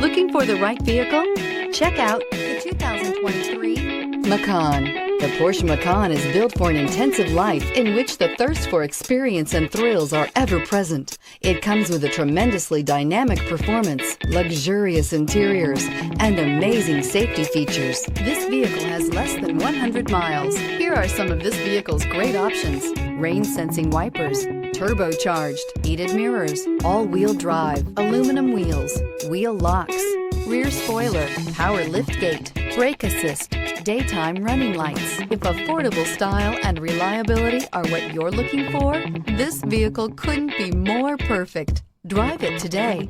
Looking for the right vehicle? Check out the 2023 Macan. The Porsche Macan is built for an intensive life in which the thirst for experience and thrills are ever present. It comes with a tremendously dynamic performance, luxurious interiors, and amazing safety features. This vehicle has less than 100 miles. Here are some of this vehicle's great options: rain-sensing wipers, turbocharged, heated mirrors, all-wheel drive, aluminum wheels, wheel locks, rear spoiler, power liftgate, brake assist, daytime running lights. If affordable style and reliability are what you're looking for, this vehicle couldn't be more perfect. Drive it today.